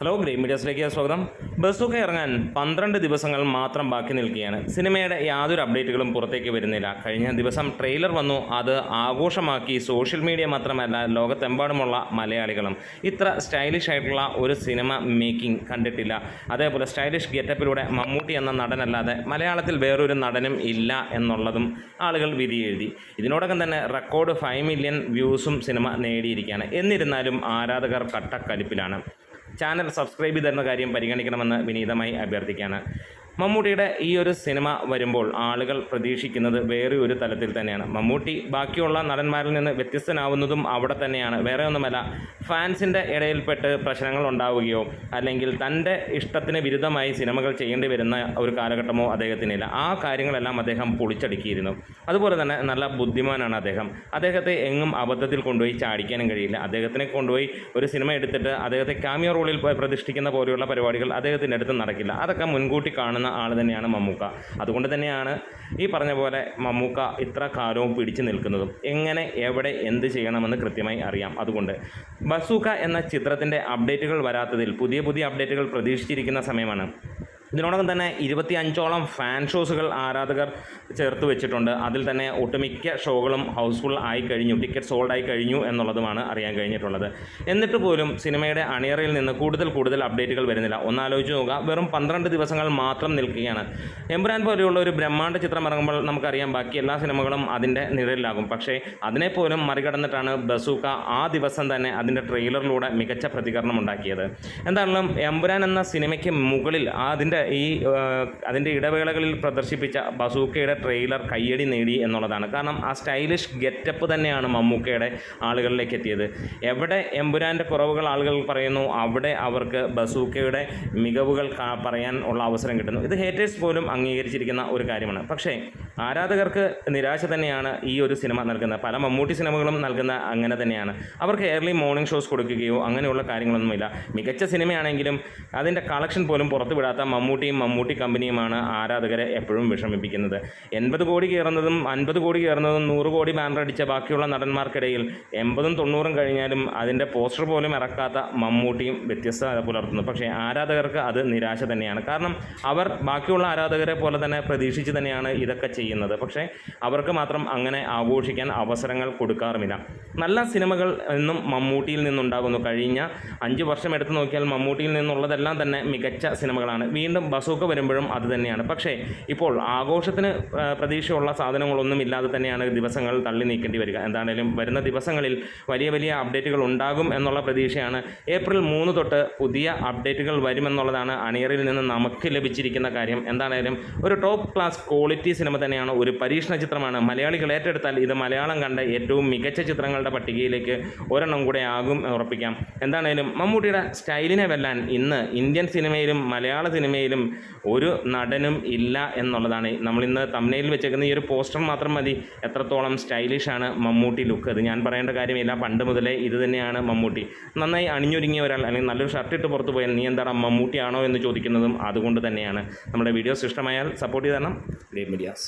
Hello great മീഡിയാസിലേക്ക് സ്വാഗതം. Bazooka ഇറങ്ങാൻ 12 ദിവസങ്ങൾ മാത്രം ബാക്കി നിൽക്കുകയാണ്. സിനിമയുടെ യാതൊരു അപ്ഡേറ്റുകളും പുറത്തേക്ക് വരുന്നില്ല. കഴിഞ്ഞ ദിവസം ട്രെയിലർ വന്നു. അത് ആഘോഷമാക്കി സോഷ്യൽ മീഡിയ മാത്രമല്ല ലോകത്തെമ്പാടുമുള്ള മലയാളികളും. ഇത്ര സ്റ്റൈലിഷ് ആയിട്ടുള്ള ഒരു സിനിമ മേക്കിംഗ് കണ്ടിട്ടില്ല. അതേപോലെ സ്റ്റൈലിഷ് ഗെറ്റപ്പിലൂടെ മമ്മൂട്ടി എന്ന നടനല്ലാതെ മലയാളത്തിൽ വേറൊരു നടനും ഇല്ല എന്നുള്ളതും ആളുകൾ വിധി എഴുതി. ഇതിനോടകം തന്നെ റെക്കോർഡ് 5 മില്യൺ വ്യൂസും സിനിമ നേടിയിരിക്കുകയാണ്. എന്നിരുന്നാലും ആരാധകർ കട്ടക്കലിപ്പിലാണ്. ചാനൽ സബ്സ്ക്രൈബ് ചെയ്തിരുന്ന കാര്യം പരിഗണിക്കണമെന്ന് വിനീതമായി അഭ്യർത്ഥിക്കുകയാണ്. മമ്മൂട്ടിയുടെ ഈ ഒരു സിനിമ വരുമ്പോൾ ആളുകൾ പ്രതീക്ഷിക്കുന്നത് വേറെ ഒരു തലത്തിൽ തന്നെയാണ്. മമ്മൂട്ടി ബാക്കിയുള്ള നടന്മാരിൽ നിന്ന് വ്യത്യസ്തനാവുന്നതും അവിടെ തന്നെയാണ്. വേറെ ഒന്നുമല്ല, ഫാൻസിൻ്റെ ഇടയിൽപ്പെട്ട് പ്രശ്നങ്ങൾ ഉണ്ടാവുകയോ അല്ലെങ്കിൽ തൻ്റെ ഇഷ്ടത്തിന് വിരുദ്ധമായി സിനിമകൾ ചെയ്യേണ്ടി വരുന്ന ഒരു കാലഘട്ടമോ അദ്ദേഹത്തിനില്ല. ആ കാര്യങ്ങളെല്ലാം അദ്ദേഹം പൊളിച്ചടുക്കിയിരുന്നു. അതുപോലെ തന്നെ നല്ല ബുദ്ധിമാനാണ് അദ്ദേഹം. അദ്ദേഹത്തെ എങ്ങും അബദ്ധത്തിൽ കൊണ്ടുപോയി ചാടിക്കാനും കഴിയില്ല. അദ്ദേഹത്തിനെ കൊണ്ടുപോയി ഒരു സിനിമ എടുത്തിട്ട് അദ്ദേഹത്തെ ക്യാമിയോ റോളിൽ പ്രതിഷ്ഠിക്കുന്ന പോലെയുള്ള പരിപാടികൾ അദ്ദേഹത്തിൻ്റെ അടുത്ത് നടക്കില്ല. അതൊക്കെ മുൻകൂട്ടി കാണുന്ന ആൾ തന്നെയാണ് മമ്മൂക്ക. അതുകൊണ്ട് തന്നെയാണ് ഈ പറഞ്ഞ പോലെ മമ്മൂക്ക ഇത്ര കാലവും പിടിച്ചു നിൽക്കുന്നതും. എങ്ങനെ എവിടെ എന്ത് ചെയ്യണമെന്ന് കൃത്യമായി അറിയാം. അതുകൊണ്ട് ബസൂക്ക എന്ന ചിത്രത്തിൻ്റെ അപ്ഡേറ്റുകൾ വരാത്തതിൽ പുതിയ അപ്ഡേറ്റുകൾ പ്രതീക്ഷിച്ചിരിക്കുന്ന സമയമാണ്. ഇതിനോടകം തന്നെ 25ഓളം ഫാൻ ഷോസുകൾ ആരാധകർ ചേർത്ത് വെച്ചിട്ടുണ്ട്. അതിൽ തന്നെ ഒട്ടുമിക്ക ഷോകളും ഹൗസ്ഫുൾ ആയി കഴിഞ്ഞു, ടിക്കറ്റ് സോൾഡ് ആയി കഴിഞ്ഞു എന്നുള്ളതുമാണ് അറിയാൻ കഴിഞ്ഞിട്ടുള്ളത്. എന്നിട്ട് പോലും സിനിമയുടെ അണിയറയിൽ നിന്ന് കൂടുതൽ അപ്ഡേറ്റുകൾ വരുന്നില്ല. ഒന്നാലോചിച്ച് നോക്കുക, വെറും 12 ദിവസങ്ങൾ മാത്രം നിൽക്കുകയാണ്. എമ്പുരാൻ പോലെയുള്ള ഒരു ബ്രഹ്മാണ്ഡ ചിത്രം ഇറങ്ങുമ്പോൾ നമുക്കറിയാം ബാക്കി എല്ലാ സിനിമകളും അതിൻ്റെ നിഴലിലാകും. പക്ഷേ അതിനെപ്പോലും മറികടന്നിട്ടാണ് ബസൂക്ക ആ ദിവസം തന്നെ അതിൻ്റെ ട്രെയിലറിലൂടെ മികച്ച പ്രതികരണം ഉണ്ടാക്കിയത്. എന്തായാലും എമ്പുരാൻ എന്ന സിനിമയ്ക്ക് മുകളിൽ അതിൻ്റെ ഇടവേളകളിൽ പ്രദർശിപ്പിച്ച ബസൂക്കയുടെ ട്രെയിലർ കയ്യടി നേടി എന്നുള്ളതാണ്. കാരണം ആ സ്റ്റൈലിഷ് ഗെറ്റപ്പ് തന്നെയാണ് മമ്മൂക്കയുടെ ആളുകളിലേക്ക് എത്തിയത്. എവിടെ എമ്പുരാൻ്റെ കുറവുകൾ ആളുകൾ പറയുന്നു, അവിടെ അവർക്ക് ബസൂക്കയുടെ മികവുകൾ പറയാൻ ഉള്ള അവസരം കിട്ടുന്നു. ഇത് ഹേറ്റേഴ്സ് പോലും അംഗീകരിച്ചിരിക്കുന്ന ഒരു കാര്യമാണ്. പക്ഷേ ആരാധകർക്ക് നിരാശ തന്നെയാണ് ഈ ഒരു സിനിമ നൽകുന്നത്. പല മമ്മൂട്ടി സിനിമകളും നൽകുന്ന അങ്ങനെ തന്നെയാണ്. അവർക്ക് എയർലി മോർണിംഗ് ഷോസ് കൊടുക്കുകയോ അങ്ങനെയുള്ള കാര്യങ്ങളൊന്നുമില്ല. മികച്ച സിനിമയാണെങ്കിലും അതിൻ്റെ കളക്ഷൻ പോലും പുറത്തുവിടാത്ത മമ്മൂട്ടി കമ്പനിയുമാണ് ആരാധകരെ എപ്പോഴും വിഷമിപ്പിക്കുന്നത്. 80 കോടി കയറുന്നതും 50 കോടി കയറുന്നതും 100 കോടി ബാനർ അടിച്ച ബാക്കിയുള്ള നടന്മാർക്കിടയിൽ 80ഉം 90ഉം കഴിഞ്ഞാലും അതിൻ്റെ പോസ്റ്റർ പോലും ഇറക്കാത്ത മമ്മൂട്ടിയും വ്യത്യസ്തത പുലർത്തുന്നു. പക്ഷേ ആരാധകർക്ക് അത് നിരാശ തന്നെയാണ്. കാരണം അവർ ബാക്കിയുള്ള ആരാധകരെ പോലെ തന്നെ പ്രതീക്ഷിച്ച് തന്നെയാണ് ഇതൊക്കെ ചെയ്യുന്നത്. പക്ഷേ അവർക്ക് മാത്രം അങ്ങനെ ആഘോഷിക്കാൻ അവസരങ്ങൾ കൊടുക്കാറുമില്ല. നല്ല സിനിമകൾ എന്നും മമ്മൂട്ടിയിൽ നിന്നുണ്ടാകുന്നു. കഴിഞ്ഞ 5 വർഷം എടുത്തു നോക്കിയാൽ മമ്മൂട്ടിയിൽ നിന്നുള്ളതെല്ലാം തന്നെ മികച്ച സിനിമകളാണ്. വീണ്ടും ബസൂക്ക വരുമ്പോഴും അത് തന്നെയാണ്. പക്ഷേ ഇപ്പോൾ ആഘോഷത്തിന് പ്രതീക്ഷയുള്ള സാധനങ്ങളൊന്നും ഇല്ലാതെ തന്നെയാണ് ദിവസങ്ങൾ തള്ളി നീക്കേണ്ടി വരിക. എന്താണെങ്കിലും വരുന്ന ദിവസങ്ങളിൽ വലിയ അപ്ഡേറ്റുകൾ ഉണ്ടാകും എന്നുള്ള പ്രതീക്ഷയാണ്. ഏപ്രിൽ 3 തൊട്ട് പുതിയ അപ്ഡേറ്റുകൾ വരുമെന്നുള്ളതാണ് അണിയറിൽ നിന്ന് നമുക്ക് ലഭിച്ചിരിക്കുന്ന കാര്യം. എന്താണെങ്കിലും ഒരു ടോപ്പ് ക്ലാസ് ക്വാളിറ്റി സിനിമ തന്നെയാണ്. ഒരു പരീക്ഷണ ചിത്രമാണ്. മലയാളികൾ ഏറ്റെടുത്താൽ ഇത് മലയാളം കണ്ട ഏറ്റവും മികച്ച ചിത്രങ്ങളുടെ പട്ടികയിലേക്ക് ഒരെണ്ണം കൂടെ ആകും ഉറപ്പിക്കാം. എന്താണെങ്കിലും മമ്മൂട്ടിയുടെ സ്റ്റൈലിനെ വെല്ലാൻ ഇന്ന് ഇന്ത്യൻ സിനിമയിലും മലയാള സിനിമയിലും ഒരു നടനും ഇല്ല എന്നുള്ളതാണ്. നമ്മളിന്ന് തംബ്നെയിൽ വെച്ചേക്കുന്ന ഈ ഒരു പോസ്റ്റർ മാത്രം മതി എത്രത്തോളം സ്റ്റൈലിഷാണ് മമ്മൂട്ടി ലുക്ക്. അത് ഞാൻ പറയേണ്ട കാര്യമില്ല. പണ്ട് മുതലേ ഇത് തന്നെയാണ് മമ്മൂട്ടി. നന്നായി അണിഞ്ഞൊരുങ്ങിയ ഒരാൾ അല്ലെങ്കിൽ നല്ലൊരു ഷർട്ടിട്ട് പുറത്ത് പോയാൽ നീ എന്താണ് മമ്മൂട്ടിയാണോ എന്ന് ചോദിക്കുന്നതും അതുകൊണ്ട് തന്നെയാണ്. നമ്മുടെ വീഡിയോസ് ഇഷ്ടമായാൽ സപ്പോർട്ട് ചെയ്ത് തരണം. Great medias.